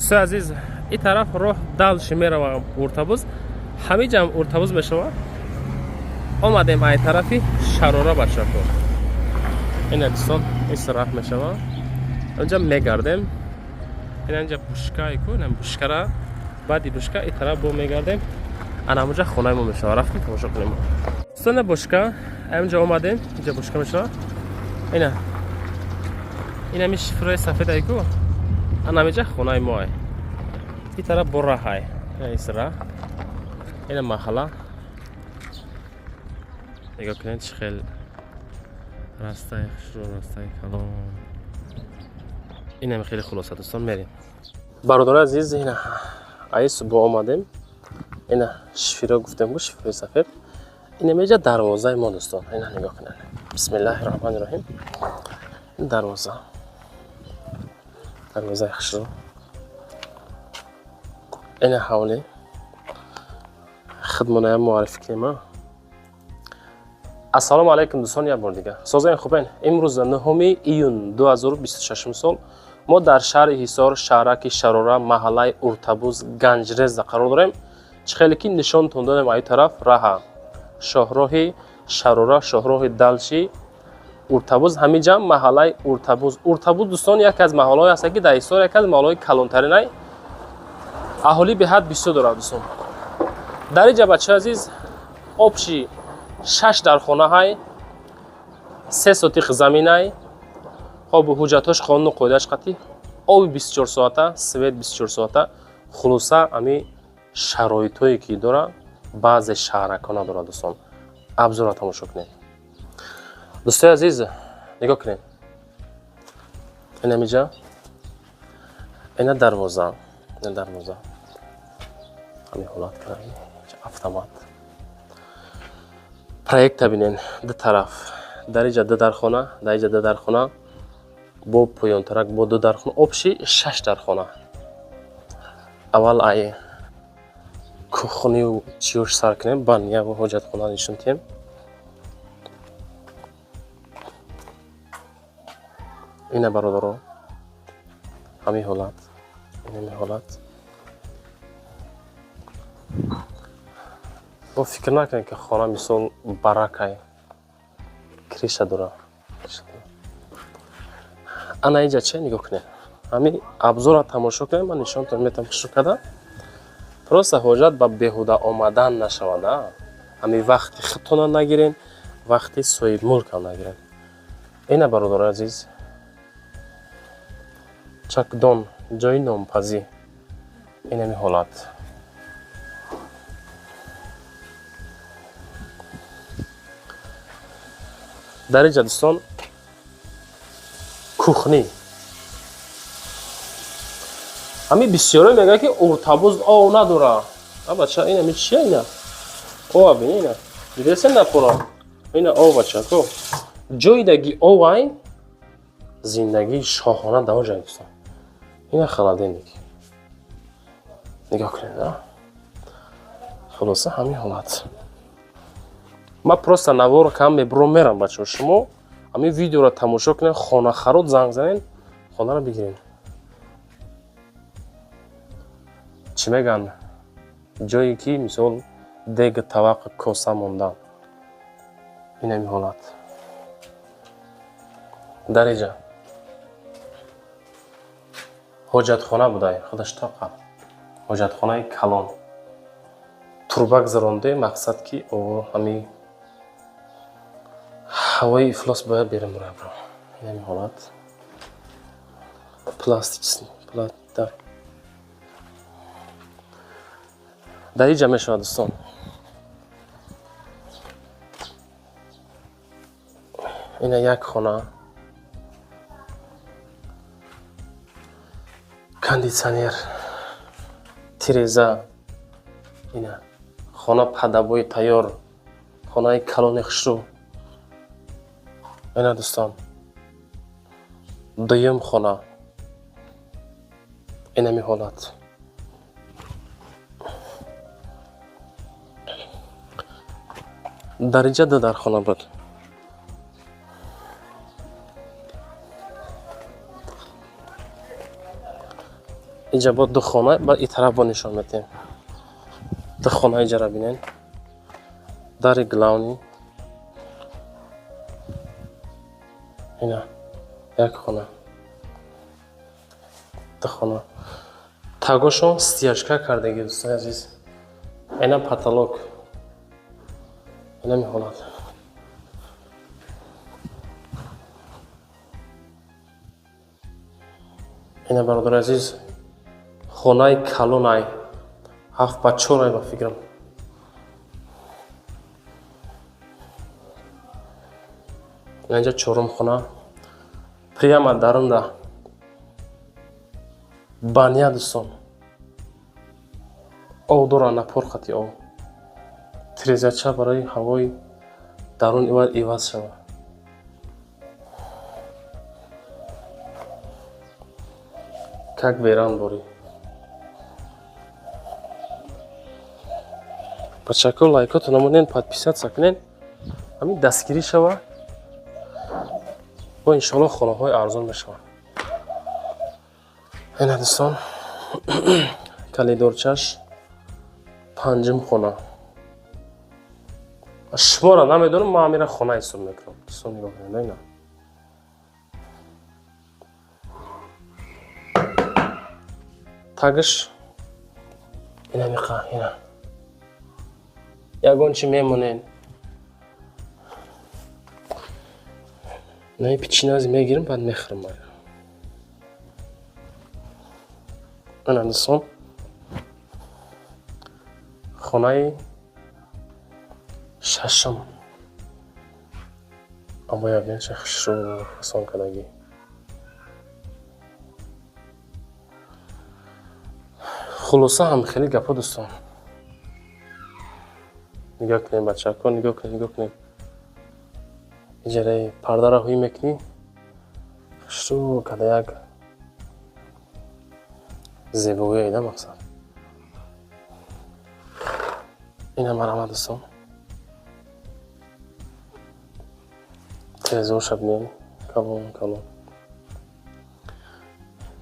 دوستای عزیز این طرف راه دلش میروم ارتبوز همه جمع ارتبوز بشوه آمدیم این طرفی شراره بچه کن این دوستان این طرف میشوه اونجا میگردیم این اینجا بوشکایی کن این بوشکه را بعدی بوشکه این طرف با میگردیم انا اونجا خونه ما میشوه رفتیم تماشا کنیم دوستان بوشکه اینجا آمدیم اینجا بوشکه میشوه این همی شفره سفید ای کو انا اینجا خونه ما این طرف برا های این سرا این محله نگاه کنید چه خیلی راستای خشرو راستای کلام این هم خیلی خلاصه دوستان میریم برادر عزیز این ای صبح آمدیم این شفیره گفتم بود شفیره سفید این هم اینجا دروازه ما دوستان این نگاه کنید بسم الله الرحمن الرحیم این دروازه خشرو این حوالی خدمانه معرفی کنیم السلام علیکم دوستان یک بار دیگه سازین خوبین امروز 9 ایون 2026 سال ما در شهر حصار شهرک شراره محله ارتبوز گنجرز قرار داریم چه خیلی که نشان تون دادیم این طرف راه شاهراه شراره شاهراه دلشی ارتبوز همه جمع محله ارتبوز دوستان یک از محله های است که در حصار یک از محله های کلانترین اهالی به حد 20 دارد دوستان در اینجا بچه عزیز آبشی 6 در خانه های 3 سوتیق زمین های خب حجتاش قانون و قاعدهش قطعی آب 24 ساعته سویت 24 ساعته خلاصه امی شرایطی که داره بعض شهرکانه داره دوستان ابزار را تماشا کنید دوستای عزیز نگاه کنید این اینجا این دروازه همین حالت کنید автомат проект ببینین دو طرف در اینجا دو درخانه در اینجا دو درخانه با پایان ترک با دو درخانه آبشی 6 درخانه اول ای کوخونی و چیوش سر کنیم بانیا و حاجت خانه نشون تیم اینه برادرو همین حالت این حالت با فکر نکنید که خانه مثال برکه کریشه داره انا اینجا چه نگاه کنید همین ابزار را تماشا کنید من نشان تون میتونم تماشا کردم پروسه حاجت با بهوده آمدن نشوده همین وقتی خطونه نگیرین وقتی صاحب ملک هم نگیرین اینه برادر عزیز چکدان جای نامپذیر این همی حالت در اینجا دوستان کوخنی همین بسیاری میگه که ارتبوز آو نداره بچه این همی چیه اینه آو بینی اینه دیدرسه نپورا اینه آو بچه کو جای دگی آو این زندگی شاهانه دار جای دوستان اینه خلاده نیکی نگاه کنید خلاصه همین حالت ما پروسته نوار کم میبرو میرم بچه شما همین ویدیو را تماشا کنید خانه خرود زنگ زنین خانه را بگیرین چی میگن جایی که مثال دیگ طبق کوسه موندن این همین حالت در اینجا حاجت خانه بوده خودش طاقه حاجت خانه کلان تربک زرانده مقصد که او همین هوای افلاس باید بریم برای برا این همین حالت پلاستیک در اینجا میشود دوستان این یک خانه کاندیسیونر تیریزه اینه خانه پدبوی تیار خانه کلان خشرو اینه دوستان دویم خانه این همی حالت در اینجا در خانه بود اینجا با دو خانه با این طرف با نشان میدیم. دو خانه اینجا را بینین. در گلاونی. اینا یک خانه. دو خانه. تاگوشون استیاجکا کردگی دوستان عزیز. اینا پاتالوگ. اینا می‌حالات. اینا برادر عزیز خانه کلونای 7 با 4 با فکرم. اینجا چهارم خانه. پریاما دروندا بانیا دوستان. او دورانه پر خطی او. تریزچه برای هوای درون ایواز شود. как веран бори. Бачако лайкоту намонен, подписаться кунен. Ҳамин дастгирӣ шава. Бо иншоалло хонаҳои арзон мешавад. Ина дӯстон калидорчаш панҷум хона. Шуморо намедонам, ман ҳамира хона ҳисоб мекунам. Дӯстон нигоҳ кунед ина. тагш ина миқа ина ягон чи мемонен наи пичинази мегирам баъд мехӯрам ина дӯстон хонаи шашам аммо ябин чӣ хушрӯ ҳасон кардагӣ خلاصه هم خیلی گپا دوستان نگاه کنیم بچه ها نگاه کنیم اجاره پرده را هوی میکنی شروع کده یک زیبایی ایده مقصد این هم مرمه دوستان تیزور شب نیم کلون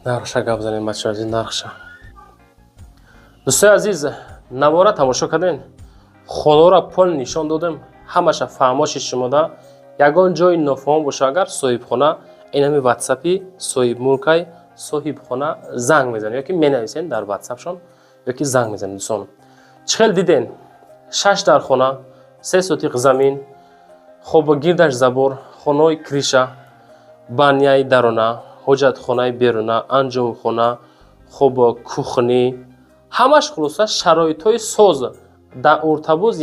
نرخشه گپ زنیم بچه ها نرخشه دوستای عزیز навора тамошо кардем хонаро пол нишон додем ҳамаша фаҳмоши шумода ягон ҷои нофаҳом боша агар соҳибхона инами ватсапи соҳибмулкай соҳибхона занг мезанед ёки менависен дар ватсапшон ёки занг мезанед дӯстон чӣ хел диден 6 дар хона 3 сотиқ замин хоб гирдаш забор хонаи криша баняи дарона ҳоҷатхонаи беруна анҷомхона хоб кухни ҳамаш хулоса шароитҳои соз дар уртабуз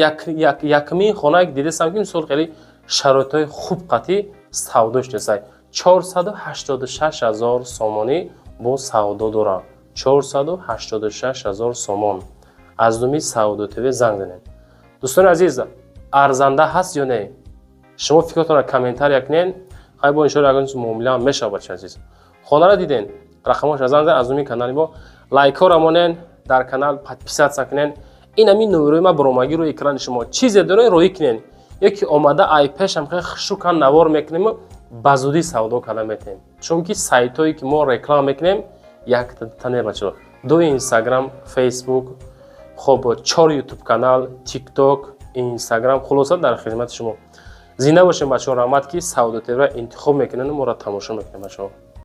якмин хонаи дидесам ки мисол хеле шароитҳои хуб қатӣ савдош десай 486,000 сомонӣ бо савдо дорам 486,000 сомон аз думи савдо тв занг занед дӯстони азиз арзанда ҳаст ё не шумо фикротонро комментария кунед хай бо иншоалло ягон муомила мешавад бача азиз хонаро диден рақамоша занг занед аз думи канали мо лайкҳоро монен дар канал подписаться кунен ин ҳамин номерои ма баромагӣ рӯи экрани шумо чизе дорен роӣ кунен ёки омада ай пешам хе хушукан навор мекунем ба зудӣ савдо карда метавем чунки сайтҳое ки мо реклама мекунем якта не бачаҳо 2 инстаграм фейсбук хоб 4 ютуб канал тикток инстаграм хулоса дар хизмати шумо зинда бошем бачаҳо раҳмат ки савдо тевра интихоб мекунен моро тамошо мекунем бачаҳо